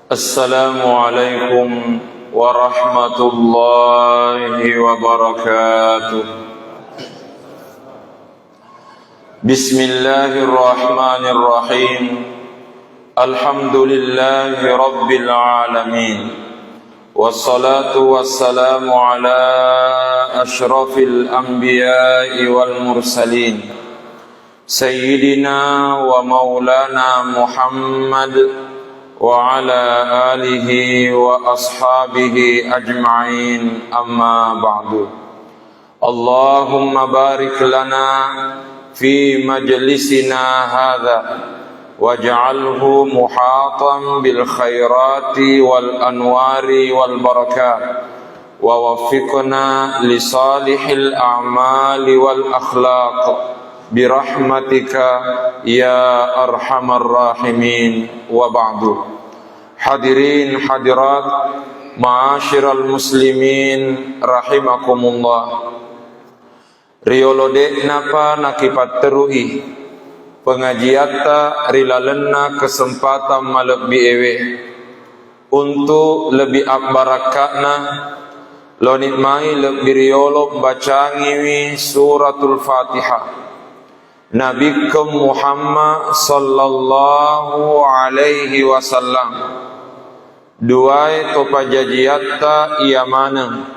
Assalamualaikum warahmatullahi wabarakatuh. Bismillahirrahmanirrahim. Alhamdulillahi rabbil alamin. Wassalatu wassalamu ala ashrafil anbiya'i wal mursalin, Sayyidina wa maulana Muhammad wa ala alihi wa ashabihi ajma'in, amma ba'du. Allahumma barik lana fi majlisina hadha waj'alhu muhatan bil khairati wal anwari wal barakat wa waffiqna li salihil a'mali wal akhlaq birahmatika ya arhamar rahimin, wa ba'du. Hadirin hadirat ma'asyiral muslimin rahimakumullah. Riolode napa nakipat teruhi pengajiata rilalena kesempatan malebbi ewe untuk lebih akbarakatna lonit mai lebih riolo bacangiwi suratul Fatihah. Nabi Muhammad sallallahu alaihi wasallam duai topa jajiatta ia mana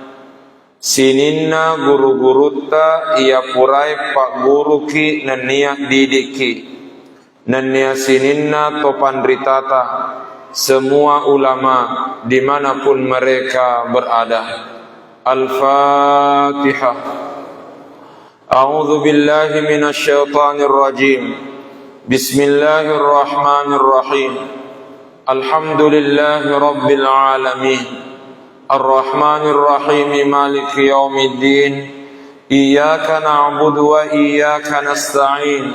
sininna guru-guruta ia purai pak guru ki nenia didiki nenia sininna topan ritata semua ulama dimanapun mereka berada. Al-Fatihah. A'udzu billahi minasy syaithanir rajim. Bismillahirrahmanirrahim. Alhamdulillahi rabbil alamin. Arrahmanir rahim, maliki yaumiddin. Iyyaka na'budu wa iyyaka nasta'in.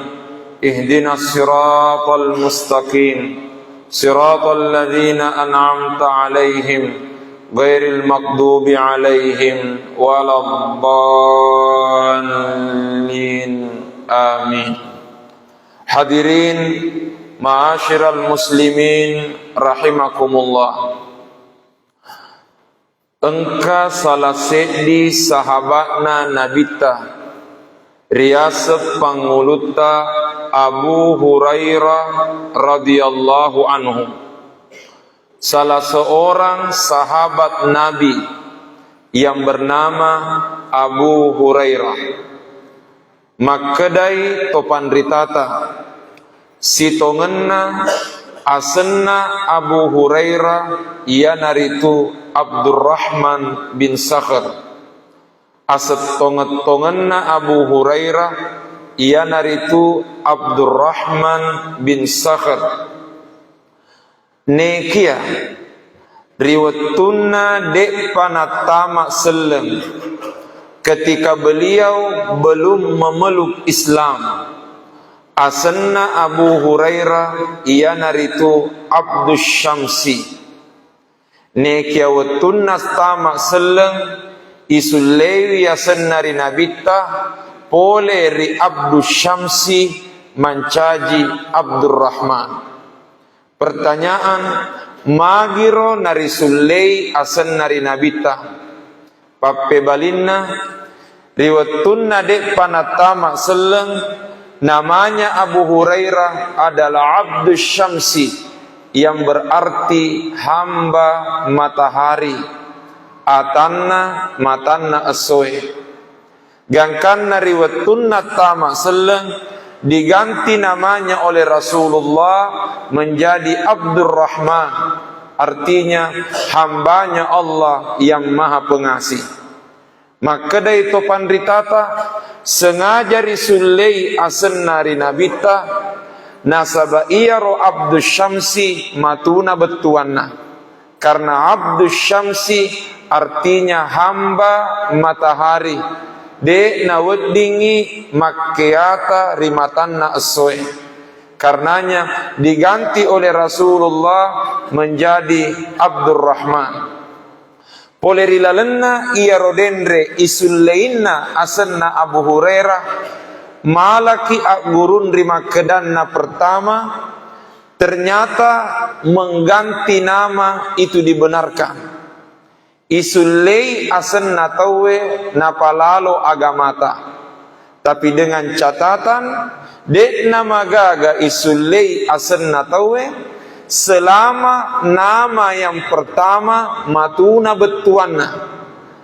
Ihdinas siratal mustaqim. Siratal ladzina an'amta 'alaihim ghairil maghdubi 'alaihim waladdallin. Amin. Hadirin ma'asyiral muslimin rahimakumullah. Engka salah sedi sahabatna nabita riasep panguluta Abu Hurairah radhiyallahu anhu, salah seorang sahabat Nabi yang bernama Abu Hurairah. Makedai topan ritata sitongenna asenna Abu Hurairah ia naritu Abdurrahman bin Sakhr. Aset tongenna Abu Hurairah ia naritu Abdurrahman bin Sakhr. Nekia riwayatuna dek panatama selem ketika beliau belum memeluk Islam. Asenna Abu Hurairah ia naritu Abdus Syamsi. Nekia watuna tama selem isulewi asenna ri nabita pole ri Abdus Syamsi mancaji Abdurrahman. Pertanyaan, magiro nari sulei asen nari nabita pape balinna riwatunna dek panatama seleng namanya Abu Hurairah adalah Abdus Syamsi yang berarti hamba matahari, atanna matanna asoe. Gangkanna riwatunna tama seleng diganti namanya oleh Rasulullah menjadi Abdurrahman, artinya hambanya Allah yang maha pengasih. Maka dari topan ritata sengaja risulei asenari nabita nasaba iyaro Abdus Syamsi matuna betuanna, karena Abdus Syamsi artinya hamba matahari de nawedingi makiata rimatanna asoe. Karenanya diganti oleh Rasulullah menjadi Abdurrahman. Polerilalenna ia rodendre isullainna asenna Abu Hurairah malaki gurun rima kedanna pertama ternyata mengganti nama itu dibenarkan. Isullei asenna tawe napalalo agamata, tapi dengan catatan dek nama gaga isullei asenna tawe selama nama yang pertama matuna betuanna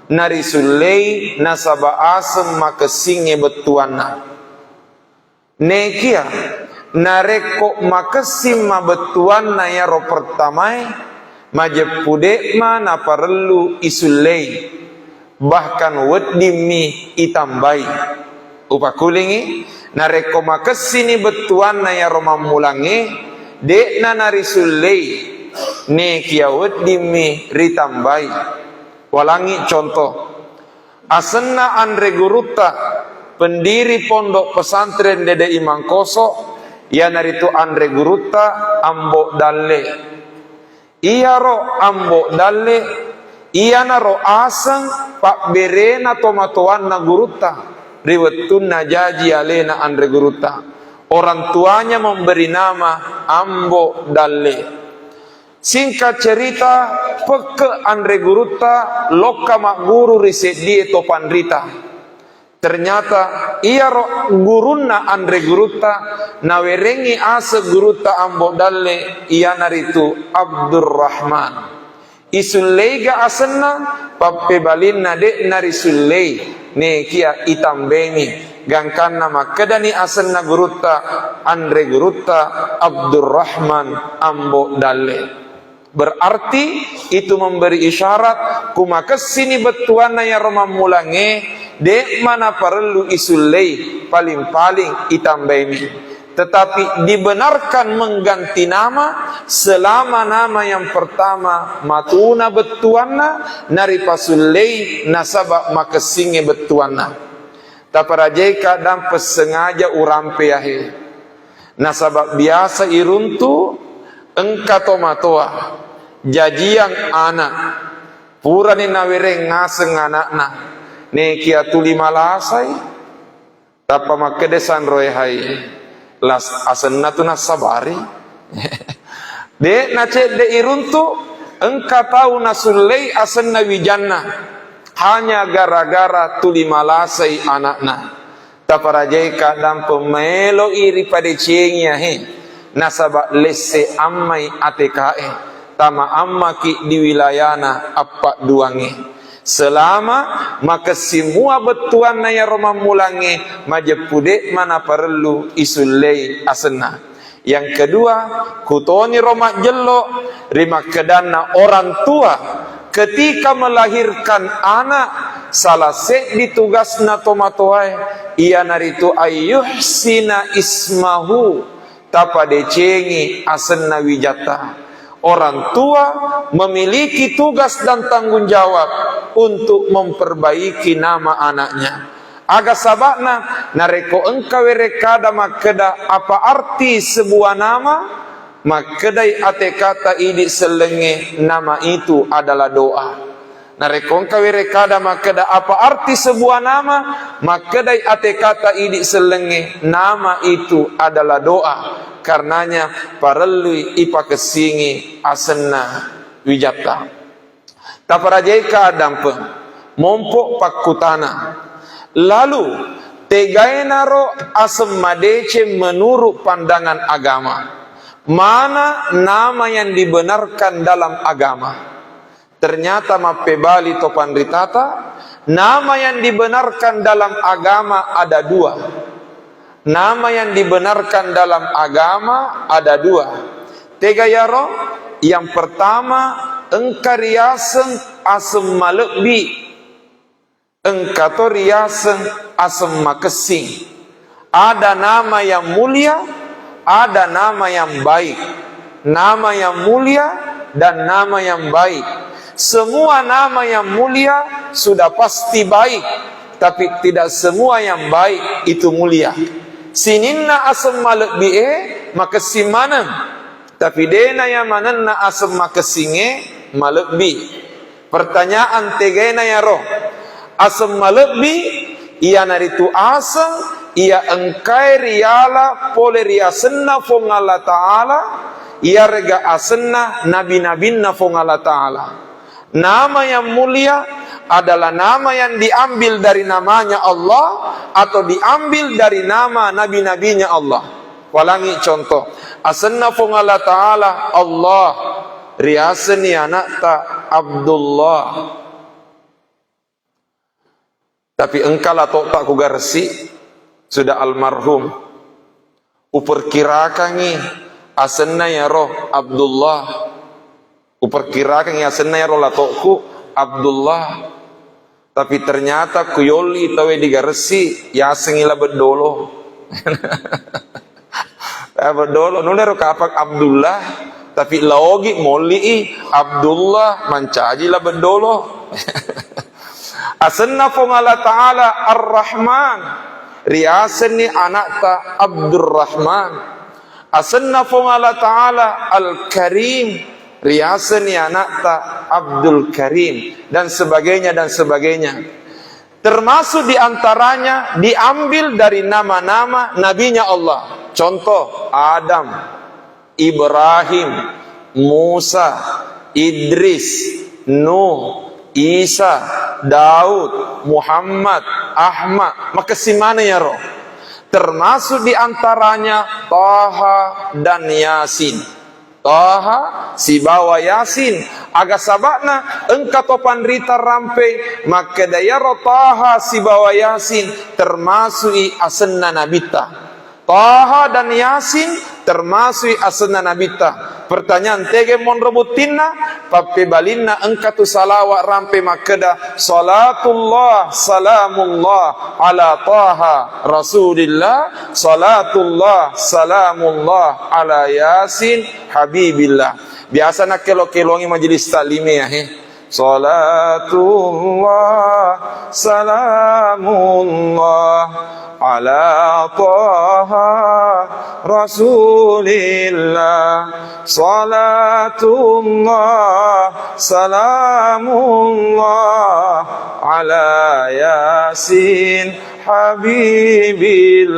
nari sullei nasaba asem makesinge betuanna nekia nareko makesim mabetuanna ya ro pertamai majepudek mana perlu isullei bahkan wedimi itambai upakulingi nareko makesini betuanna ya ro mamulangi dek nari sullei ne kiawet dimi ritambai. Walangi contoh asenna Andre Gurutta pendiri pondok pesantren Dede Imang Koso ya naritu Andre Gurutta ambo dalle iya ro ambo dalle iya naro asang pak berena tomatoan na Gurutta riwetun na jaji alena Andre Gurutta. Orang tuanya memberi nama Ambo Dalle. Singkat cerita, peke Andre Gurutta loka mak guru riset die topan rita. Ternyata ia ro guruna Andre Gurutta nawerengi ase Gurutta Ambo Dalle ia naritu Abdurrahman. Isulleiga asenna pappe balinna dek nari sullei ne kia itambeni. Gangkan nama kedani asenna Gurutta Andre Gurutta Abdurrahman Ambo Dalle. Berarti itu memberi isyarat kumakesini betuana ya roma mulange dek mana perlu isullei paling-paling itambeni. Tetapi dibenarkan mengganti nama selama nama yang pertama matuna betuana nari pasullei nasaba makesinge betuana. Taparajai kadang pesengaja urampe ahe. Nasabak biasa iruntu engka tomatoa jajiang anak purani nawereng ngaseng anakna ne kia tuli malasai tapa makedesan roehai las asenna tu nasabari de nace de iruntu engka tahu nasullei asenna wijanna hanya gara-gara tuli malasai anakna. Taparajai kadang pemelo iri pada ciengnya he. Nasabak lese ammai atekae. Tama amma ki di wilayana apa duange. Selama maka semua betuan ya roma mulange majepudek mana perlu isullei asena. Yang kedua, kutoni roma jelo rima kedana orang tua ketika melahirkan anak salah se ditugasna tomatoai ia naritu ayyuhsina ismahu tapa decengi asenna wijata. Orang tua memiliki tugas dan tanggung jawab untuk memperbaiki nama anaknya. Aga sabakna nareko engkau rekada makeda apa arti sebuah nama? Makedai ate kata idi selenge nama itu adalah doa. Narekong kawere kada makeda apa arti sebuah nama? Makedai ate kata idi selenge nama itu adalah doa. Karenanya parelui ipakesingi asenna wijata. Taparajai kadampe mompok pakutana. Lalu tegaenaro asem madece menurut pandangan agama. Mana nama yang dibenarkan dalam agama? Ternyata mapebali topan ritata, nama yang dibenarkan dalam agama ada dua. Nama yang dibenarkan dalam agama ada dua. Tegayaro, yang pertama engkariaseng asem malekbi, engkatoriaseng asem makesing. Ada nama yang mulia, ada nama yang baik. Nama yang mulia dan nama yang baik. Semua nama yang mulia sudah pasti baik, tapi tidak semua yang baik itu mulia. Sininna asem malek bi'e makesim manam, tapi dena yang mananna asem makesinge malek bi. Pertanyaan tegena ya roh asem malek bi ia naritu asem ia engkai riala pole riasenna fong Allah Ta'ala yarga asenna nabi-nabinna fongala ta'ala. Nama yang mulia adalah nama yang diambil dari namanya Allah atau diambil dari nama nabi-nabinya Allah. Walangi contoh, asenna fongala ta'ala Allah, riaseni anak ta Abdullah. Tapi engkala tok tak kugarsi sudah almarhum. Uperkirakangi asenna ya roh Abdullah. Uperkirakangi asenna ya roh latokku Abdullah. Tapi ternyata kuyoli tawe digarsi ya sengila bedolo. Bedolo nulero kapak Abdullah tapi laogi moli Abdullah mancaji la bedolo. Asenna fongala ta'ala Ar-Rahman, riaseni anak ta Abdurrahman. Asenna fongala ta'ala Al-Karim, riaseni anak ta Abdul Karim, dan sebagainya dan sebagainya. Termasuk diantaranya diambil dari nama-nama nabinya Allah. Contoh Adam, Ibrahim, Musa, Idris, Nuh, Isa, Daud, Muhammad, Ahmad. Maka si mana ya roh? Termasuk diantaranya Taha dan Yasin. Taha si bawa Yasin. Aga sabakna engka topan rita rampe maka daya roh Taha si bawa Yasin termasuk asenna nabita. Taha dan Yasin termasuk asenna nabita. Pertanyaan tege mon rebutinna pape balinna engka tu salawat rampe makeda salatullah salamullah ala Taha Rasulillah, salatullah salamullah ala Yasin Habibillah. Biasa nak kelok-kelongi majelis taklimi ya salatullah salamullah ala Taha Rasulillah, salatullah salamullah ala Yasin Habibillah.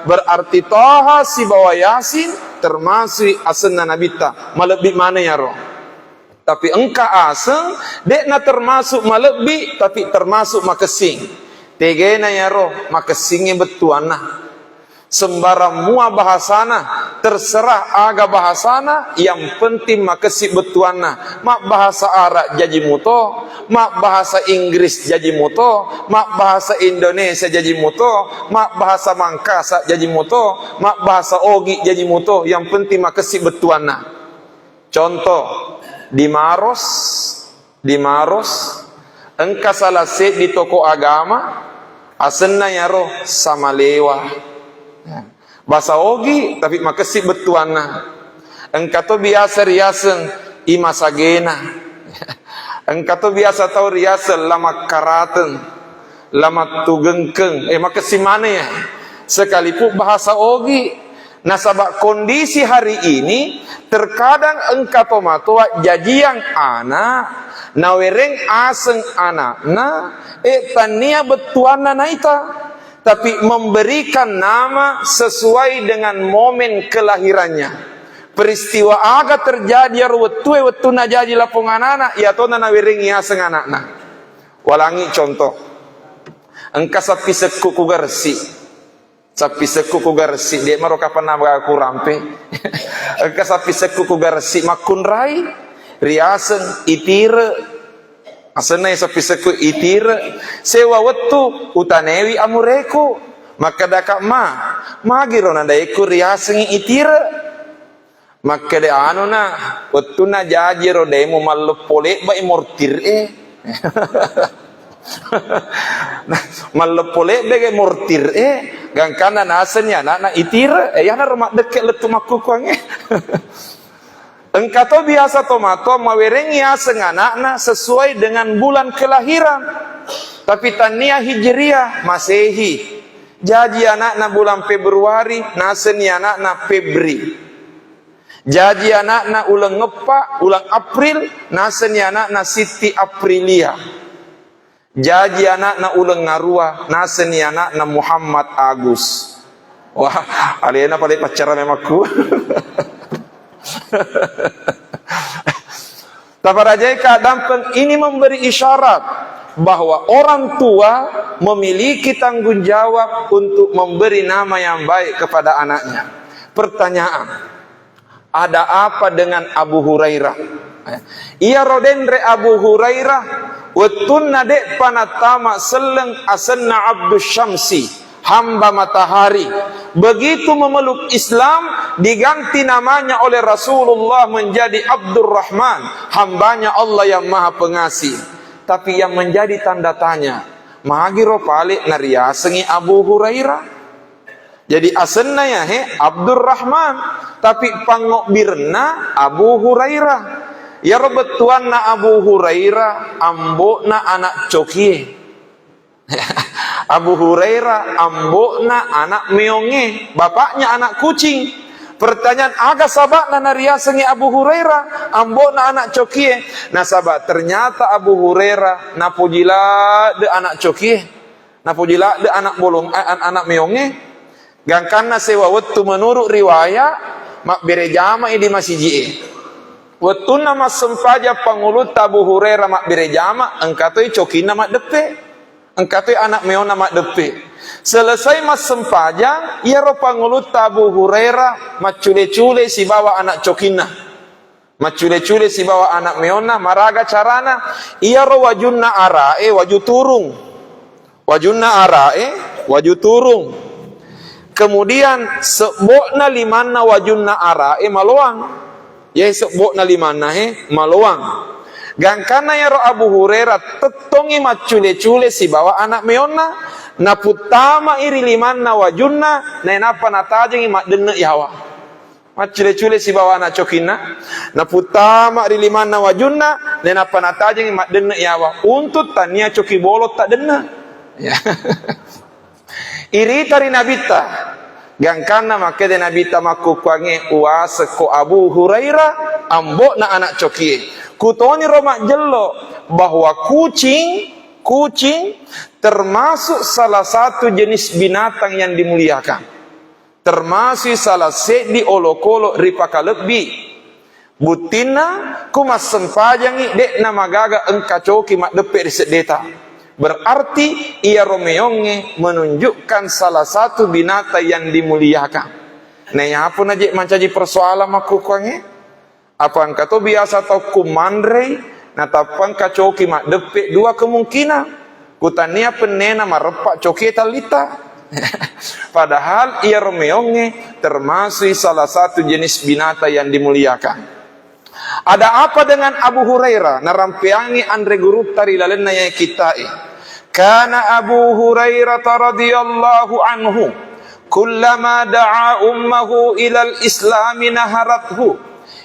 Berarti Taha si bawa Yasin termasuk asenna nabita. Malebih mana ya roh? Tapi engka aseng dek na termasuk malebih tapi termasuk makesing. Tegena ya roh makesingnya betuana. Sembarang mua bahasana terserah aga bahasana yang penting makesi betuana. Mak bahasa Arab jadi muto, mak bahasa Inggris jadi muto, mak bahasa Indonesia jadi muto, mak bahasa Mangkasa jadi muto, mak bahasa Ogi jadi muto. Yang penting makesi betuana. Contoh di Maros engka salah set di toko agama asenna ya roh sama lewa. Bahasa Ogi tapi makesi betuana. Engka to biasa riasen imasagena. Engka to biasa tau riasen lama karaten, lama tugengkeng. Makesi mana ya? Sekalipun bahasa Ogi. Nah sabab kondisi hari ini terkadang engka to matoa jajiang anak nawereng aseng anak tania betuana naita. Tapi memberikan nama sesuai dengan momen kelahirannya. Peristiwa aga terjadi wetu na jadi lapungan anak ya to na wiring ya seng anakna. Walangi contoh. Engka sapi seku ku garsi. Sapi seku ku garsi dia maro kapan nama aku rampe. Engka sapi seku ku garsi makun rai riasen itire. Asenai sapi seku itir sewa wetu utanewi amureku maka dakak magiro nanda iku riasengi itir maka de anu na wetu na jajiro demo mallepole ba imortir mallepole bege mortir gangkana nasennya anak itir ya na remak deket letu makukuang Engka to biasa tomato mawerengi aseng anakna sesuai dengan bulan kelahiran. Tapi tania hijriah Masehi. Jadi anakna bulan Februari, naseni anakna Febri. Jadi anakna ulang ngepa, ulang April, naseni anakna Siti Aprilia. Jadi anakna ulang ngarua, naseni anakna Muhammad Agus. Wah, alena pada pacaran memangku. Taparajai keadaan ini memberi isyarat bahwa orang tua memiliki tanggung jawab untuk memberi nama yang baik kepada anaknya. Pertanyaan, ada apa dengan Abu Hurairah? Ia rodendre Abu Hurairah wetunna dek panatama seleng asenna Abdus Syamsi, hamba matahari. Begitu memeluk Islam, diganti namanya oleh Rasulullah menjadi Abdurrahman, hambanya Allah yang maha pengasih. Tapi yang menjadi tanda tanya, magiro palik naria sengi Abu Hurairah. Jadi asenna ya Abdurrahman, tapi pangokbirna Abu Hurairah. Ya robetuanna Abu Hurairah, ambokna anak cokie. Abu Hurairah ambokna anak meonge, bapaknya anak kucing. Pertanyaan, aga sabakna naria sengi Abu Hurairah, ambokna anak cokie. Nah sahabat, ternyata Abu Hurairah napujila de anak cokie, napujila de anak bolong, anak meonge. Gangkana sewa wetu menurut riwayat mak berejama di masjid. Wetu nama sempaja pangulut Abu Hurairah mak berejama, engkatoi cokina mak depe, engkatoi anak meona mak depe. Selesai mas sempajang, ia ro pangulut Abu Hurairah macule-cule si bawa anak cokina, macule-cule si bawa anak meona. Maraga carana, ia ro wajunna arae waju turung, wajunna arae waju turung. Kemudian sebokna limanna wajunna arae maluang, ya sebokna limanna maluang. Gangkana ya ro Abu Hurairah tetongi macule-cule si bawa anak meona. Na putama iri limanna wajunna na napa natajengi mak denne yawa macule-cule si bawa anak cokina. Na putama iri limanna wajunna na napa natajengi mak denne yawa untuk tania coki bolot tak denne ya. Iri tari nabita gangkana makede nabita makukwange uasa ko Abu Hurairah ambok na anak cokie. Kutoni romak jelo bahwa kucing termasuk salah satu jenis binatang yang dimuliakan, termasuk salah sedi olokolo ripaka lebih butina kumas sempajangi dek nama gaga engka coki mak depe sedeta. Berarti ia romeonge menunjukkan salah satu binatang yang dimuliakan. Nah ya apa najik mancaji persoalan makukwange, apa engka to biasa tau kumandrei. Nah tapang kacoki mak depe dua kemungkinan. Kutania penena marepak coki talita. Padahal ia romeonge termasuk salah satu jenis binatang yang dimuliakan. Ada apa dengan Abu Hurairah? Narampiangi andre guru tari lalenna ya kitai. Kana Abu Hurairah radhiyallahu anhu kullama da'a ummuhu ilal islami naharathu.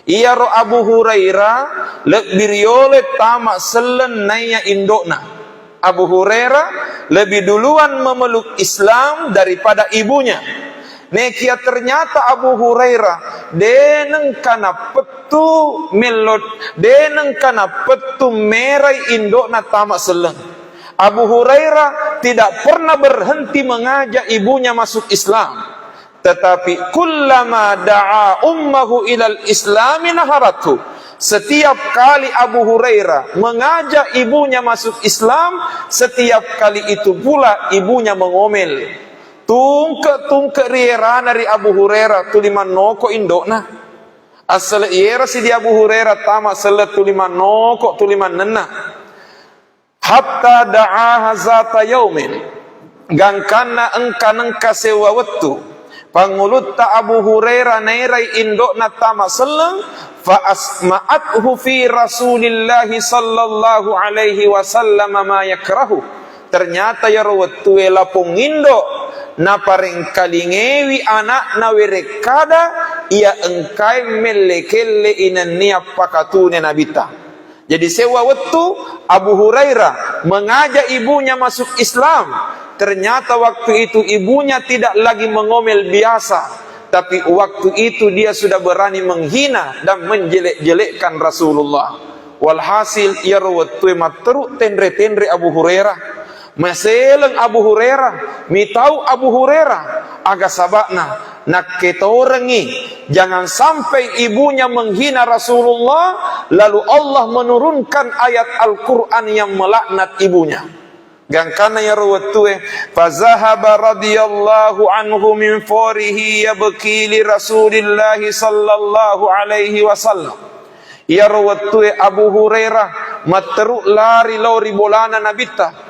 Ia ro Abu Hurairah lebih riole tamak selen naya indokna. Abu Hurairah lebih duluan memeluk Islam daripada ibunya. Nekia ternyata Abu Hurairah deneng kana petu melod, deneng kana petu merai indokna tamak selen. Abu Hurairah tidak pernah berhenti mengajak ibunya masuk Islam. Tetapi kullama da'a ummuhu ilal islami naharatu. Setiap kali Abu Hurairah mengajak ibunya masuk Islam, setiap kali itu pula ibunya mengomel. Tungke riera dari Abu Hurairah tuliman noko indokna. Asal iera si di Abu Hurairah tama salat tuliman noko tuliman nena. Hatta da'a hazata yaumin. Gangkana engka sewa wetu. Pangulutta Abu Hurairah nairai indokna tama seleng fa asma'athu fi Rasulillah sallallahu alaihi wasallam ma yakrahu. Ternyata ya rawatu lapung indok na paring kalingewi anak na werekada ia engkai melekele inania pakatune nabita. Jadi sewa waktu Abu Hurairah mengajak ibunya masuk Islam. Ternyata waktu itu ibunya tidak lagi mengomel biasa, tapi waktu itu dia sudah berani menghina dan menjelek-jelekkan Rasulullah. Walhasil ia rawatu materuk tendre Abu Hurairah. Maseleng Abu Hurairah, mi tahu Abu Hurairah aga sabakna nak ketorengi jangan sampai ibunya menghina Rasulullah lalu Allah menurunkan ayat Al-Quran yang melaknat ibunya. Gangkana ya rawatue fazahaba radhiyallahu anhu min farihi yabki li Rasulillah sallallahu alaihi wasallam. Ya rawatue Abu Hurairah materuk lari lori bolana nabita.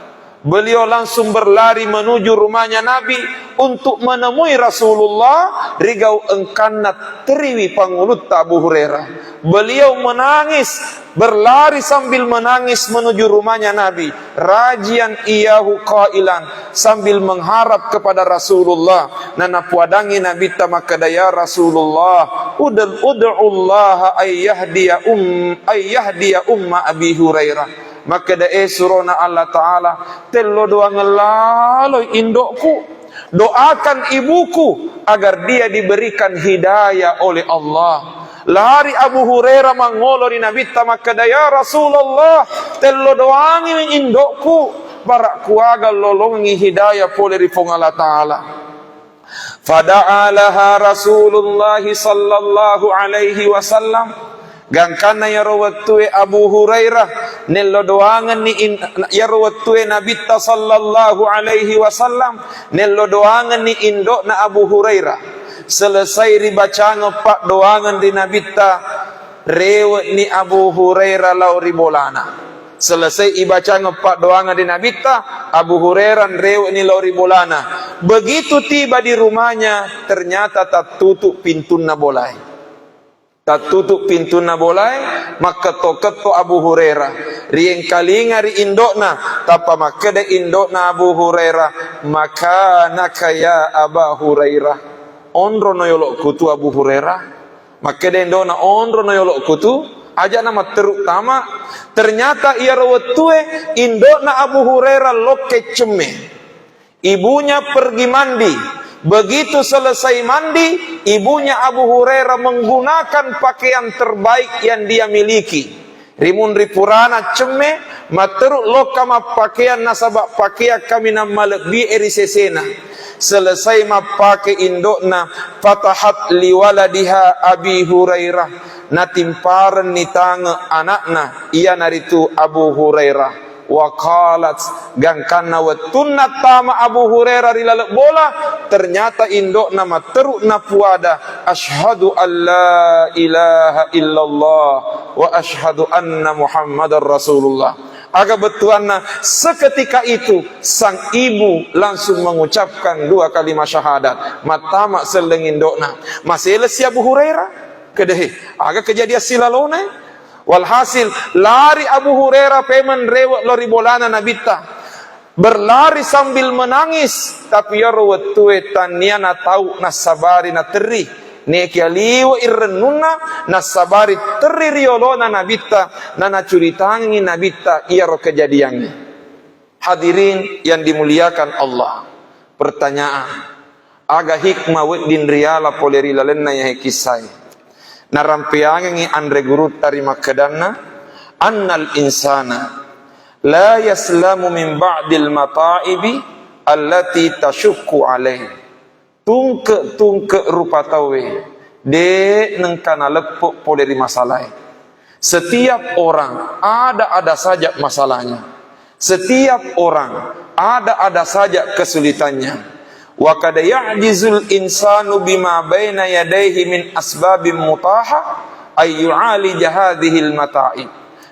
Beliau langsung berlari menuju rumahnya Nabi untuk menemui Rasulullah. Rigau engkanat teriwi pangulut Abu Hurairah. Beliau menangis, berlari sambil menangis menuju rumahnya Nabi. Rajian iyahu qailan, sambil mengharap kepada Rasulullah. Nana puadangi Nabi tamakadaya Rasulullah. Ud'ullaha ayyahdiya umma Abi Hurairah. Maka dae surona Allah Ta'ala telo doa ngelaloi indokku, doakan ibuku agar dia diberikan hidayah oleh Allah. Lari Abu Hurairah mangolori Nabi maka ya Rasulullah telo doangi indokku barak kuaga lolongi hidayah pole rifong Allah Ta'ala. Fada'alaha Rasulullah sallallahu alaihi wasallam. Gangkana ya rawatue Abu Hurairah nello doangan ni ya rawatue Nabi sallallahu alaihi wasallam nello doangan ni indok na Abu Hurairah. Selesai dibaca ngepak doangan di Nabi rewet ni Abu Hurairah lauri bolana. Selesai dibaca ngepak doangan di Nabi Abu Hurairah rewet ni lauri bolana. Begitu tiba di rumahnya ternyata tak tutup pintu na bolai. Tak tutup pintu na bolai, maka toketo Abu Hurairah. Rieng kali ngari indokna, tapa maka de indokna Abu Hurairah. Maka nakaya Abu Hurairah. Ondro noyolok kutu Abu Hurairah. Maka de indokna ondro noyolok kutu. Aja nama terutama. Ternyata ia rawatue indokna Abu Hurairah loke ceme. Ibunya pergi mandi. Begitu selesai mandi, ibunya Abu Hurairah menggunakan pakaian terbaik yang dia miliki. Rimun ripurana ceme, materuk lokama pakaian nasabak pakaian kami nama lebih erisesena. Selesai mapake indokna, fatahat liwaladiha Abi Hurairah. Natimparan ni tanga anakna, ia naritu Abu Hurairah. Wa qalat gangkana wa tunnat tama Abu Hurairah rilalak bola ternyata indok nama teruk na puada asyhadu an la ilaha illallah wa asyhadu anna Muhammadar Rasulullah. Aga betuanna seketika itu sang ibu langsung mengucapkan dua kalimat syahadat matama seleng indokna masih lesi Abu Hurairah kedehe aga kejadian silalone. Walhasil lari Abu Hurairah pemen rewet lori bolana nabita berlari sambil menangis tapi ya rawatue taniana tahu nasabari na teri nekialiwa irrenuna nasabari teri riolona nabita nana curitangi nabita iya ro kejadiannya. Hadirin yang dimuliakan Allah, pertanyaan aga hikmah wedin riala poleri lalenna ya kisai narampiangi andre guru tarima kedanna annal insana la yaslamu min ba'dil mata'ibi allati tashukku alaih tungke rupa tawe de nengkana lepuk poleri masalah. Setiap orang ada saja masalahnya, setiap orang ada saja kesulitannya. Wa kad ya'jizul insanu bima baina yadayhi min asbabim mutaha ay yu'alij hadhil mata'ib.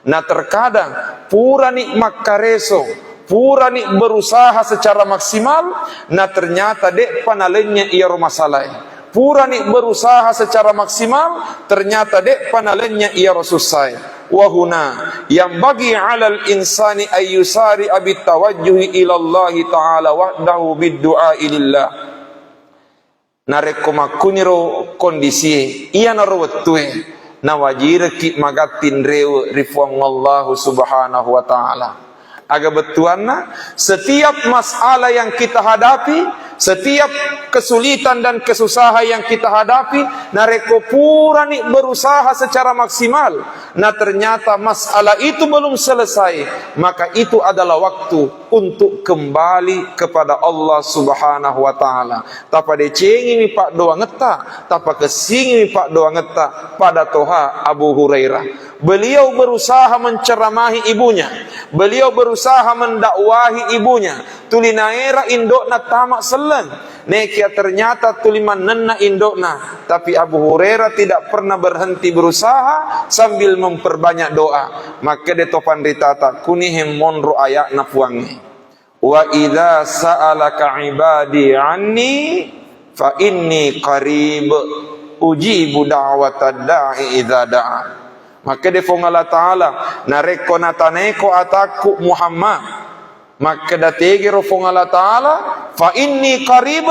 Nah terkadang pura nikmat kareso, pura nik berusaha secara maksimal, nah ternyata dek panalenya ia masalah. Pura nik berusaha secara maksimal, ternyata dek panalenya ia susah. Wahuna yang bagi alal insani ayyusari abit tawajjuhi ilallahi ta'ala wahdahu biddu'a ilillah. Narekomakuniro kondisi iya narwetue na wajir ki magatin rew rifuang Allah subhanahu wa ta'ala. Aga betuanna setiap masalah yang kita hadapi Setiap kesulitan dan kesusahan yang kita hadapi, nareko pura ni berusaha secara maksimal. Nah ternyata masalah itu belum selesai, maka itu adalah waktu untuk kembali kepada Allah Subhanahu wa taala. Tapa decengi mi pak doa ngeta, tapa kesingi mi pak doa ngeta pada Toha Abu Hurairah. Beliau berusaha menceramahi ibunya, beliau berusaha mendakwahi ibunya. Tulinaera indokna tamak seleng, nekia ternyata tuliman nenna indokna. Tapi Abu Hurairah tidak pernah berhenti berusaha sambil memperbanyak doa. Maka de topan ritata kunihim monro ayakna puangi. Wa idza sa'alaka ibadi anni fa inni qarib ujibu da'watad da'i idza da'a. Maka de fong Allah Ta'ala nareko nataneko ataku Muhammad. Maka datege rofong Allah Ta'ala fa inni qarib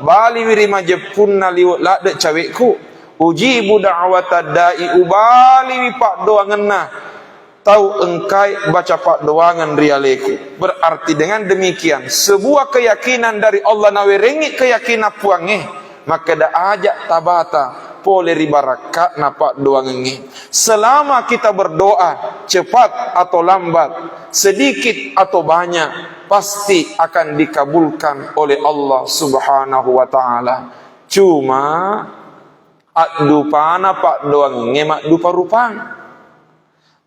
bali wirima jepunna liwat lade cawekku ujibu da'watad da'i ubali wipak doa ngena tahu engkai baca pak doangan rialeku. Berarti dengan demikian sebuah keyakinan dari Allah nawerengi keyakinan puange, maka da ajak tabata boleh ribarakat napak doa ngengi. Selama kita berdoa cepat atau lambat, sedikit atau banyak, pasti akan dikabulkan oleh Allah Subhanahu wa taala. Cuma adupana pak doa ngengi mak dupa rupang.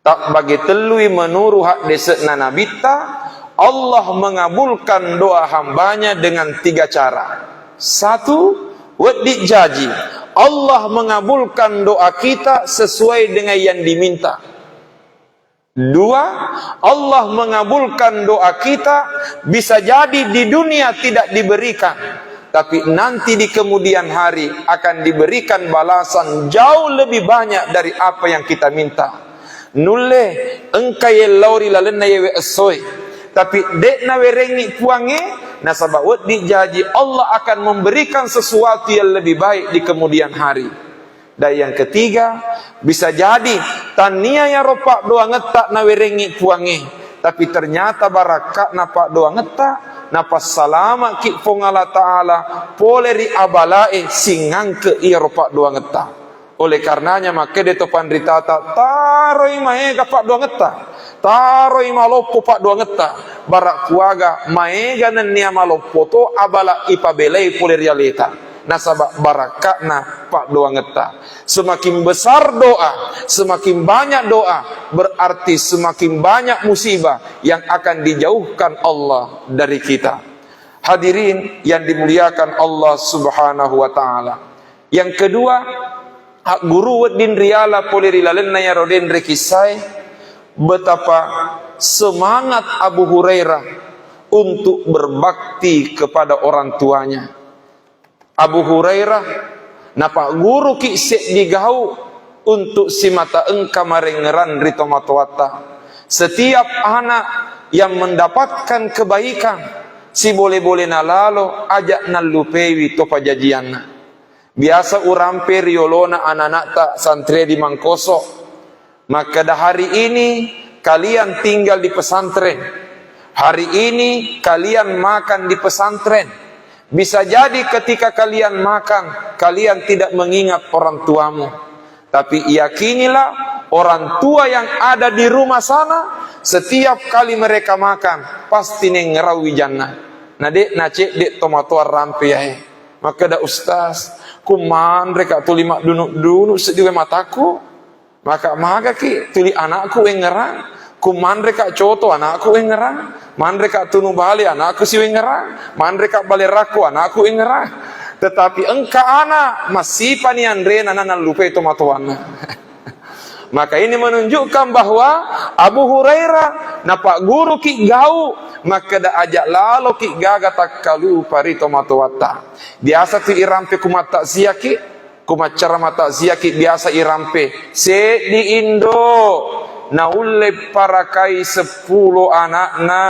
Tak bagi telui menurut hak desekna nabita, Allah mengabulkan doa hambanya dengan 3 cara. 1, wadi jaji. Allah mengabulkan doa kita sesuai dengan yang diminta. 2, Allah mengabulkan doa kita bisa jadi di dunia tidak diberikan, tapi nanti di kemudian hari akan diberikan balasan jauh lebih banyak dari apa yang kita minta. Nulle engkai lauri lalena yewe esoi, tapi dek na werengi puange nasabah wadi jaji Allah akan memberikan sesuatu yang lebih baik di kemudian hari. Dan yang ketiga, bisa jadi tania ya ropak doa ngetak na werengi puange, tapi ternyata barakat napa doa ngetak napa salama ki fong Allah Ta'ala poleri abalae singang ke iya ropak doa ngetak. Oleh karenanya maka de topan ritata taroi maega pak doa ngetak, taroi malopo pak doa ngetak, barak kuaga maega nenia malopo to abala ipabelei poleri aleta. Nasabak barakatna pak doa ngeta. Semakin besar doa, semakin banyak doa, berarti semakin banyak musibah yang akan dijauhkan Allah dari kita. Hadirin yang dimuliakan Allah Subhanahu wa taala. Yang kedua, hak guru wadin riala poleri lalenna ya roden rekisai betapa semangat Abu Hurairah untuk berbakti kepada orang tuanya. Abu Hurairah napa guru ki sek digau untuk si mata engka marengeran rito matwata. Setiap anak yang mendapatkan kebaikan si boleh-boleh nalalo ajak nalupewi to pajajianna. Biasa urampe riolona anak-anak tak santre di Mangkoso. Maka dah hari ini kalian tinggal di pesantren. Hari ini kalian makan di pesantren. Bisa jadi ketika kalian makan, kalian tidak mengingat orang tuamu. Tapi yakinilah orang tua yang ada di rumah sana, setiap kali mereka makan, pasti ngerawi jannah. Nah dek, nacik dek tomatoar rampe ya. Maka da ustaz, kuman mereka tuli mak dunuk sediwe mataku. Maka ki tuli anakku yang ngerang. Kuman reka coto anakku yang ngerang, man reka tunu bali anakku si yang ngerang, man reka bali raku anakku yang ngerang. Tetapi engka anak masih panian rena nana lupa itu matuanna. Maka ini menunjukkan bahwa Abu Hurairah napa guru ki gau maka da ajak lalo ki gaga takkalu parito matuwata. Biasa tu irampe kumata ziyaki, kumacara mata ziyaki biasa irampe se di Indo. Naulle parakai 10 anakna,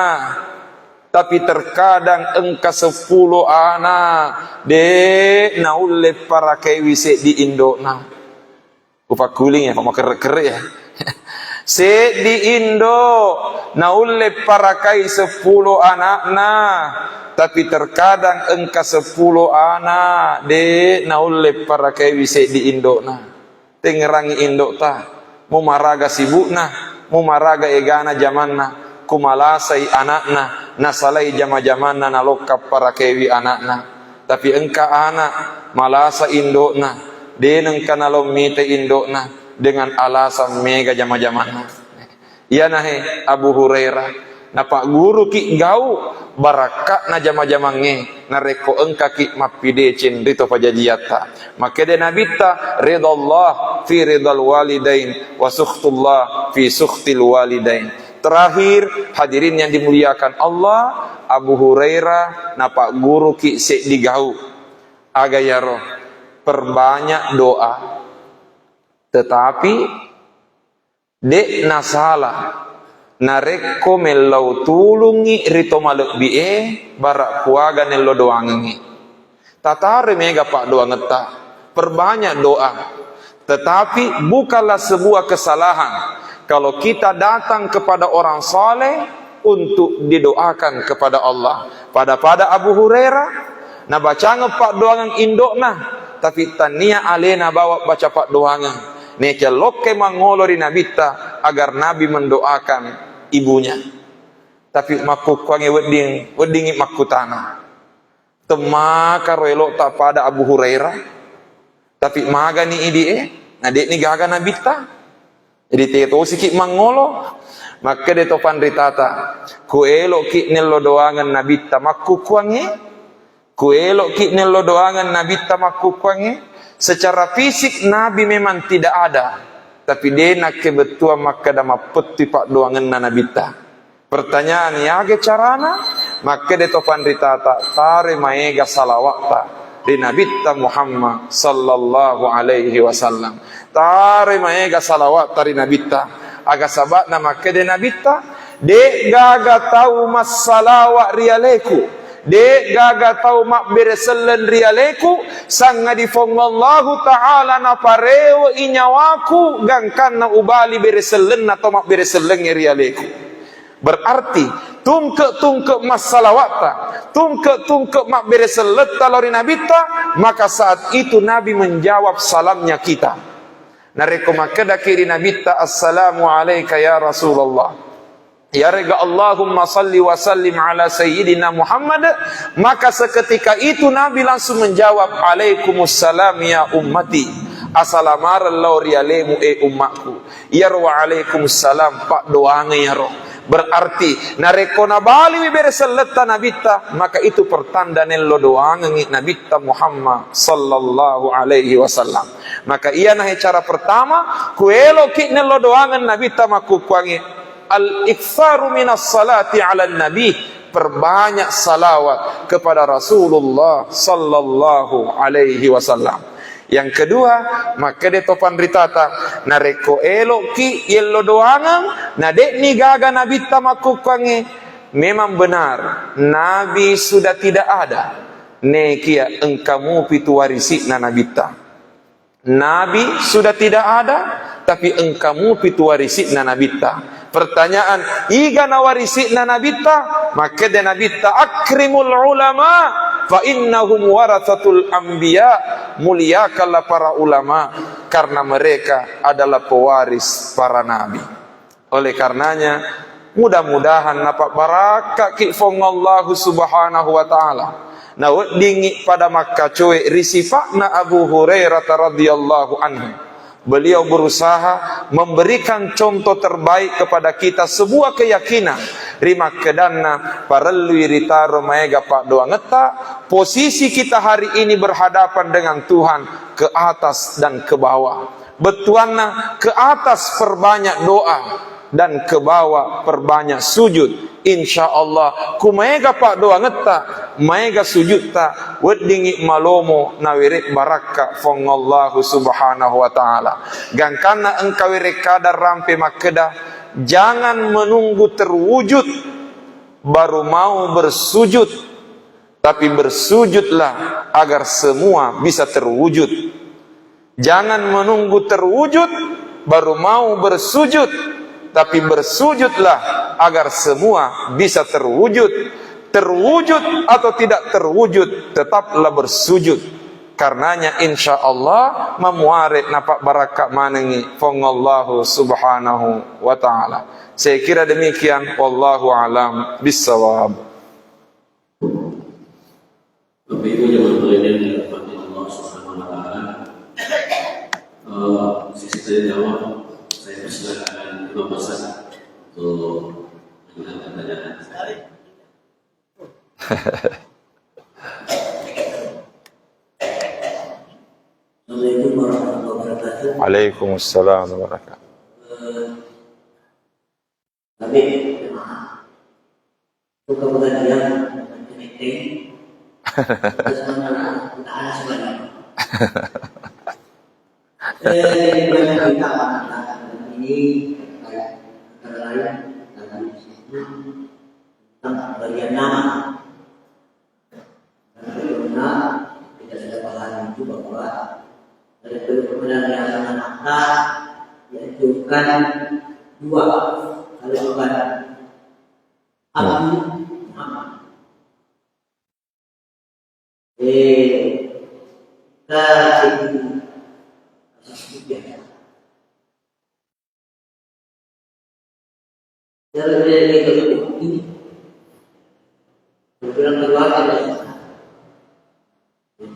tapi terkadang engka 10 anak de naulle parakai wise di Indo na. Upak kuling ya, pak maker ya. Se di Indo naulle parakai 10 anakna, tapi terkadang engka 10 anak de naulep para kewise di indok na tengerangi indok ta mau maraga sibuk na mau maraga egana zaman na kumalasai anak na nasalai jama-jaman na nalokap para kewi anak na tapi engka anak malasa indok na de engka nalomite indok na dengan alasan mega jama-jaman na ya nahe Abu Hurairah na pak guru ki gau barakak na jama-jamange na reko engka ki mapide cindrito pajajiyata maka de nabita ridallah fi ridal walidain wa sukhtullah fi sukhtil walidain. Terakhir hadirin yang dimuliakan Allah, Abu Hurairah na pak guru ki sek digau aga ya roh perbanyak doa tetapi dek nasalah nareko melau tulungi rito maluk bie barak kuaga nello doangi tatare mega pak doa ngeta perbanyak doa tetapi bukanlah sebuah kesalahan kalau kita datang kepada orang saleh untuk didoakan kepada Allah pada Abu Hurairah na baca ngepak doangan indok nah tapi tania alena bawa baca pak doangan neke loke mangolori nabita agar Nabi mendoakan ibunya tapi makukwangi wedingi makutana temaka roelo tak pada Abu Hurairah tapi maga ni idie na dek ni gaga nabita jadi teto sikit mangolo maka de topan ritata ku elok ki nello doangan nabita makukwangi ku elok ki nello doangan nabita makukwangi secara fisik Nabi memang tidak ada tapi dia nak kebetua maka dah mapeti pak doangan nabita. Pertanyaan ya ge carana maka de topan ritata tare maega salawata di nabita Muhammad sallallahu alaihi wasallam. Tare maega salawat tari nabita aga sabat na maka de nabita de gaga tahu mas salawat rialeku de gaga tau mak bereselen rialeku sanga difongallahu ta'ala na pareo inyawaku gangkan na ubali bereselen atau mak bereselen rialeku berarti tungke mas salawata tungke mak bereselen talori nabita maka saat itu Nabi menjawab salamnya kita nareko maka dakiri nabita assalamu alayka ya Rasulullah ya rega Allahumma salli wa sallim ala sayyidina Muhammad maka seketika itu Nabi langsung menjawab alaikumussalam ya ummati assalamualaikum rialemu ummatku ya wa alaikumussalam pak doange ya roh berarti nareko nabali bereseleta nabita maka itu pertanda nello doange nabita Muhammad sallallahu alaihi wasallam maka iya nah cara pertama kuelo ki nello doange nabita makukwangi al-iktsaru minas salati ala nabi perbanyak salawat kepada Rasulullah sallallahu alaihi wasallam. Yang kedua maka de topan ritata nareko elok ki yello doangan na dek ni gaga nabi tamakukwange memang benar nabi sudah tidak ada nekia engkamu pitu warisi na nabita nabi sudah tidak ada tapi engkamu pitu warisi na nabita. Pertanyaan, iga nawarisi na nabita, maka de nabita akrimul ulama, fa innahum warathatul anbiya, muliakanlah para ulama karena mereka adalah pewaris para nabi. Oleh karenanya, mudah-mudahan napak barakah ki fongallahu subhanahu wa ta'ala. Na dingi pada Makkah cuy risifakna Abu Hurairah radhiyallahu anhu. Beliau berusaha memberikan contoh terbaik kepada kita sebuah keyakinan rima kedanna parelui ritaro maega pak doa ngeta posisi kita hari ini berhadapan dengan Tuhan ke atas dan ke bawah betuanna ke atas perbanyak doa dan ke bawah perbanyak sujud insyaallah ku maega pak doa ngeta maega sujud ta wedingi malomo nawirik baraka fongallahu subhanahu wa ta'ala gangkana engkau wirik kadar rampe makeda jangan menunggu terwujud baru mau bersujud tapi bersujudlah agar semua bisa terwujud jangan menunggu terwujud baru mau bersujud tapi bersujudlah agar semua bisa terwujud terwujud atau tidak terwujud, tetaplah bersujud. Karenanya insya Allah memuarit napak barakat manengi fongallahu subhanahu wa ta'ala. Saya kira demikian, wallahu alam bissawab. Bapak Ibu yang berada di hadapan Allah Subhanahu wa taala. Sisi jawab saya persilakan Imam Hasan untuk mengajukan pertanyaan. Assalamualaikum warahmatullahi wabarakatuh. Waalaikumsalam warahmatullahi wabarakatuh. Kami buka pengajian connecting. Terus tahan sebenarnya. Banyak kita ini antara lain tentang bagian nama. Karena kita sudah paham itu bahwa ada kemudian yang sangat maka yaitu kan dua kalau bukan Abu Muhammad. Berbilang kedua adalah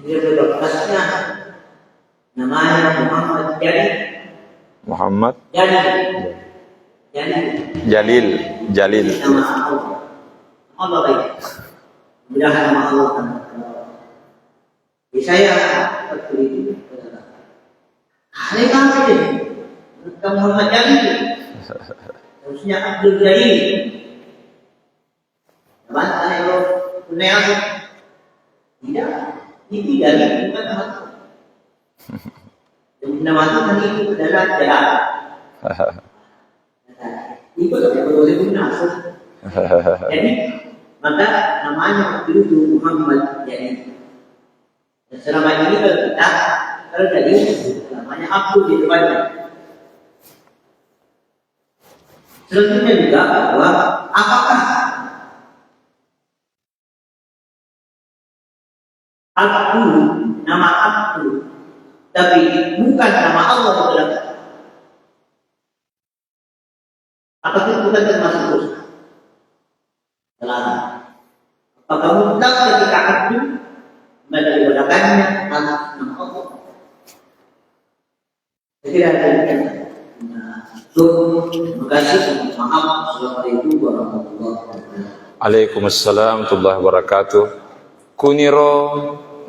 dia berbekasnya namanya Muhammad Muhammad Jalil. Jalil. Nama Allah baik. Mudah-mudahan nama Allah akan saya seperti itu. Aneh banget ini. Tentang Muhammad Jalil. Harusnya Abdul Jalil. Teman, aneh lo punya apa? Tidak. Ini Jalil bukan nama. Nama itu adalah Jalal. Itu tidak boleh guna. Jadi maka namanya itu Muhammad Jalil. Dan selama ini kalau jadi namanya Abdul di depannya. Selanjutnya juga bahwa apakah Abdul nama Abdul tapi bukan nama Allah dalam apakah itu bukan termasuk dosa? Apakah mutlak ketika Abdul mendapatkannya atas nama Allah? Saya kira terima kasih. Maaf. Assalamualaikum warahmatullahi wabarakatuh. Waalaikumsalam warahmatullahi wabarakatuh. Kuniro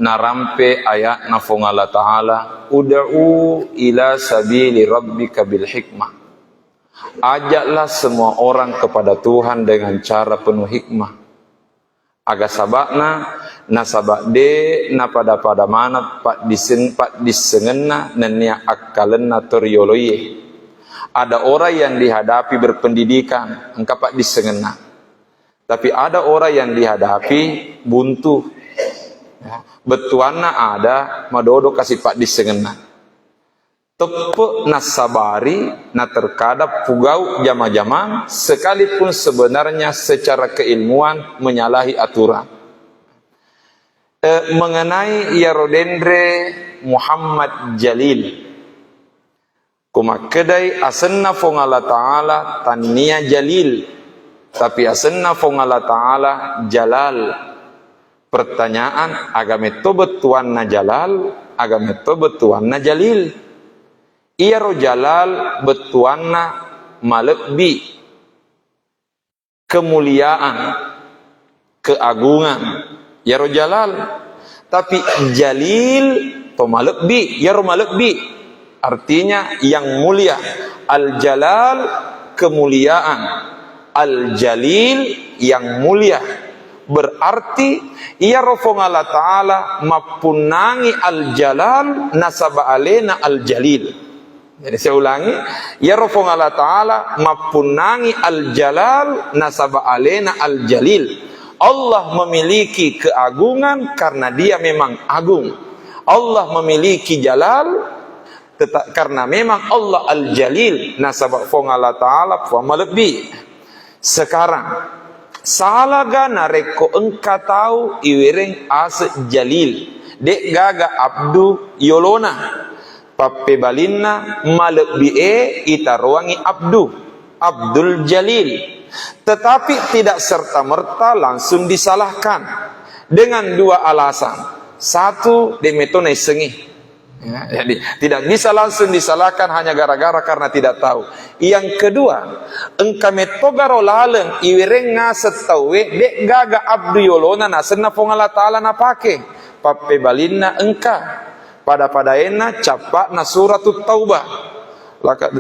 narampe ayat nafong Allah Ta'ala ud'u ila sabili rabbika bil hikmah. Ajaklah semua orang kepada Tuhan dengan cara penuh hikmah. Aga sabakna nasabak de na pada mana pak disengenna nenia akalenna torioloye. Ada orang yang dihadapi berpendidikan engkau pak disengenna. Tapi ada orang yang dihadapi buntu. Betuanna ada madodo kasih pak disengenna. Tepe nasabari na terkadap pugau jama-jama sekalipun sebenarnya secara keilmuan menyalahi aturan. Mengenai Yarodendre Muhammad Jalil kumakedai asenna fong Allah Ta'ala tania Jalil tapi asenna fong Allah Ta'ala Jalal. Pertanyaan agameto betuan na Jalal agameto betuan na Jalil. Ia ro Jalal betuan na malekbi kemuliaan keagungan ya ro Jalal tapi Jalil to malekbi ya ro malekbi artinya yang mulia. Al-Jalal kemuliaan, Al-Jalil yang mulia. Berarti ia rofong Allah Ta'ala mapunangi Al-Jalal nasaba alena Al-Jalil. Jadi saya ulangi, ya rofong Allah Ta'ala mapunangi Al-Jalal nasaba alena Al-Jalil. Allah memiliki keagungan karena dia memang agung. Allah memiliki jalal karena memang Allah Al-Jalil nasabah fong Allah Ta'ala wa malabbi. Sekarang Salaga nareko engka tahu iwireng ase jalil. Dek gaga abdu yolona. Pape balinna malebie itaruangi abdu. Abdul Jalil. Tetapi tidak serta-merta langsung disalahkan. Dengan dua alasan. Satu, demetone sengih. Ya, jadi tidak bisa langsung disalahkan hanya gara-gara karena tidak tahu. Yang kedua, engka metogaro laleng iwireng ngaset tawe dek gaga abdu yolona nasenna pongala taala napake pape balinna engka pada ena capak na suratut taubah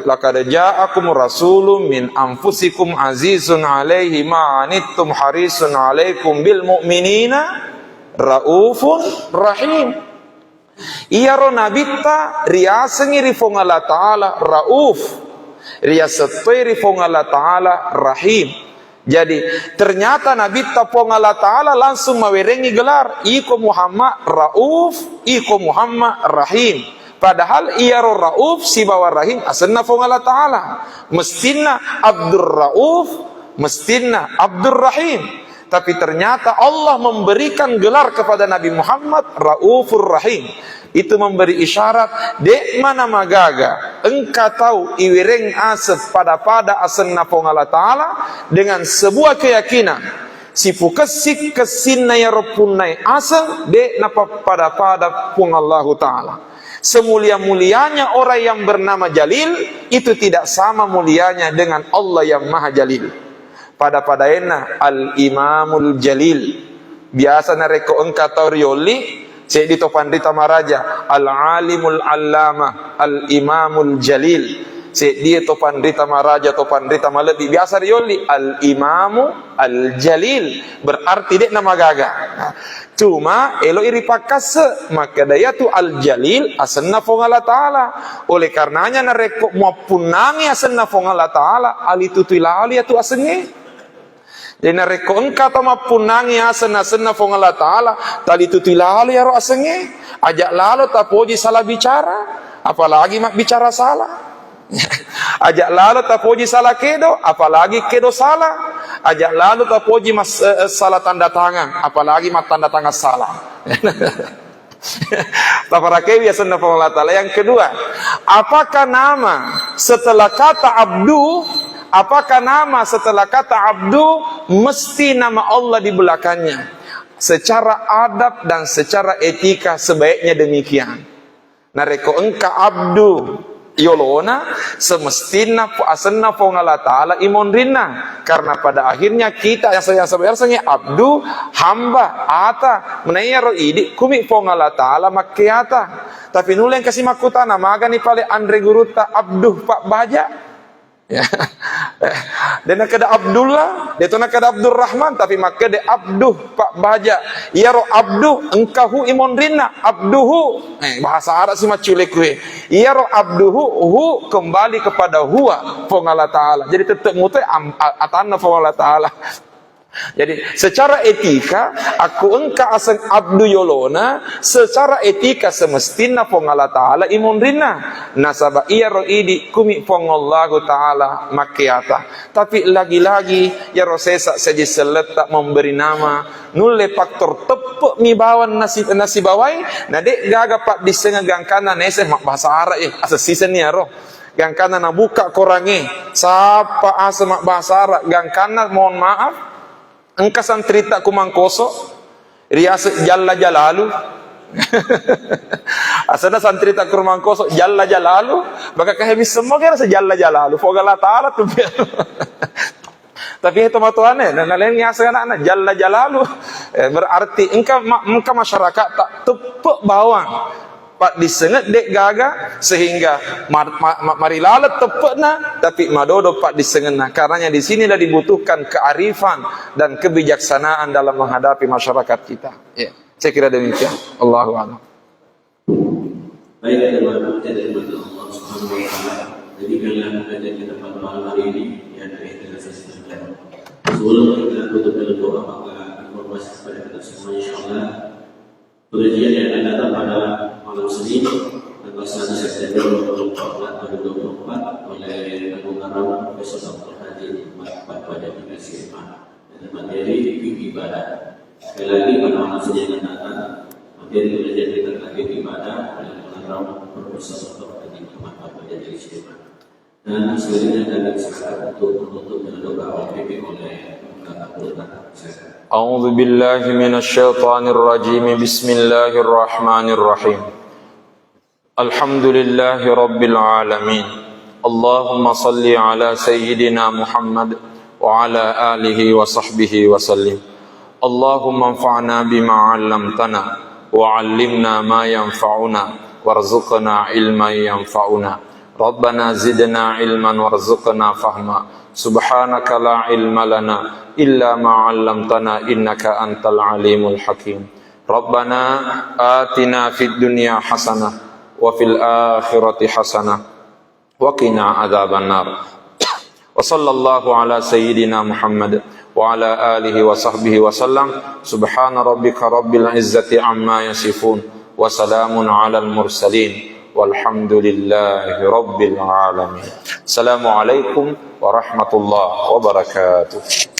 laqad ja'akum rasulun min anfusikum azizun alaihi ma anittum harisun alaikum bil mu'minina raufun rahim. Iyaro nabita riasengi rifong Allah Ta'ala rauf, riasetoi rifong Allah Ta'ala rahim. Jadi ternyata nabita pong Allah Ta'ala langsung mawerengi gelar iko Muhammad rauf, iko Muhammad rahim. Padahal iyaro rauf si bawa rahim asenna pong Allah Ta'ala. Mestina Abdur Rauf, mestina Abdur Rahim. Tapi ternyata Allah memberikan gelar kepada Nabi Muhammad Raufur Rahim. Itu memberi isyarat dek mana magaga engkau tahu iwireng aset pada asenna pong Allah Ta'ala dengan sebuah keyakinan si pukesik kesinna ya ropunai asal dek napa pada pong Allah Ta'ala. Semulia-mulianya orang yang bernama Jalil itu tidak sama mulianya dengan Allah yang Maha Jalil. Pada ena al-imamul jalil biasa nareko engka taurioli saya di topan rita maraja al-alimul allama al-imamul jalil saya di topan rita maraja topan rita malebi biasa rioli al-imamu al-jalil berarti dek nama gaga. Cuma elo iri pakase maka daya tu al-jalil asenna fong Allah Ta'ala. Oleh karenanya nareko muapunangi asenna fong Allah Ta'ala alitutila ali atu asengi. Jadi nareko engka tama punangi asena fong Allah Ta'ala tali tutilali aro asenge ajak lalu tapoji salah bicara apalagi mak bicara salah. Ajak lalu tapoji salah kedo apalagi kedo salah. Ajak lalu tapoji mas salah tanda tangan apalagi mak tanda tangan salah. Taparakewi asena fong Allah Ta'ala. Yang kedua, apakah nama setelah kata abdu? Apakah nama setelah kata abdu mesti nama Allah di belakangnya? Secara adab dan secara etika sebaiknya demikian. Nareko engka abdu yolona semestina asenna fong Allah Ta'ala imonrina. Karena pada akhirnya kita yang sebenarnya abdu hamba ata menayaro idi kumi fong Allah Ta'ala makiata. Tapi nuleng kasih makuta nama gani pale Andre Guruta abdu Pak Baja. Ya. Dan kada Abdullah, dia tu kada Abdul Rahman tapi maka de Abduh Pak Baja. Ya ro Abduh engkau imonrina Abduhu. Bahasa Arab sih macule kue. Ya ro Abduhu hu kembali kepada huwa fong Allah Ta'ala. Jadi tetap mutai atanna fong Allah Ta'ala. Jadi secara etika aku engka asen abdu yolona secara etika semestina fong Allah Ta'ala imonrina nasaba iya roidi kumi fong Allah Ta'ala makiata. Tapi lagi-lagi ya rosesa saja seletak memberi nama nulle faktor tepuk mi bawan nasi bawai nadek gaga pak disengagang kanan nese mak bahasa Arab asa season ya roh gang kanan nabuka korange sapa asa mak bahasa Arab gang kanan mohon maaf engka santrita kumangkoso riasa jalla jalalu asana santrita kumangkoso jalla jalalu maka kahebis semua kira sejalla jalalu fogala ta'ala tu tapi itu matuane dan lain ngasa anak jalla jalalu berarti engka masyarakat tak tepuk bawang pak disengat dek gaga sehingga mari lalat tepekna tapi madodo pak disengena. Karenanya di sinilah dibutuhkan kearifan dan kebijaksanaan dalam menghadapi masyarakat kita. Ya, saya kira demikian. Allahu a'lam. Baik, teman-teman dari Allah Subhanahu wa taala. Jadikanlah kajian kita pada malam hari ini yang kita selesaikan. Sebelum kita tutup dengan doa maka informasi kepada kita semua insyaallah pengajian yang akan datang pada malam Senin tanggal 1 September 2024 oleh Agung Karam Profesor Dr. Haji Pada Dikasih materi fikih ibadah. Sekali lagi pada manusia yang datang, materi belajar kita terakhir ibadah dan melarang berpuasa untuk tadi bermanfaat menjadi istimewa. Dan selanjutnya kami silakan untuk menutup dengan doa oleh أعوذ بالله من الشيطان الرجيم بسم الله الرحمن الرحيم الحمد لله رب العالمين اللهم صل على سيدنا محمد وعلى آله وصحبه وسلم اللهم انفعنا بما علمتنا وعلمنا ما ينفعنا وارزقنا علما ينفعنا ربنا زدنا علما وارزقنا فهما سبحانك لا علم لنا إلا ما علمتنا إنك أنت العليم الحكيم ربنا آتنا في الدنيا حسنة وفي الآخرة حسنة وقنا عذاب النار وصلى الله على سيدنا محمد وعلى آله وصحبه وسلم سبحان ربك رب العزة عما يصفون وسلام على المرسلين والحمد لله رب العالمين السلام عليكم ورحمة الله وبركاته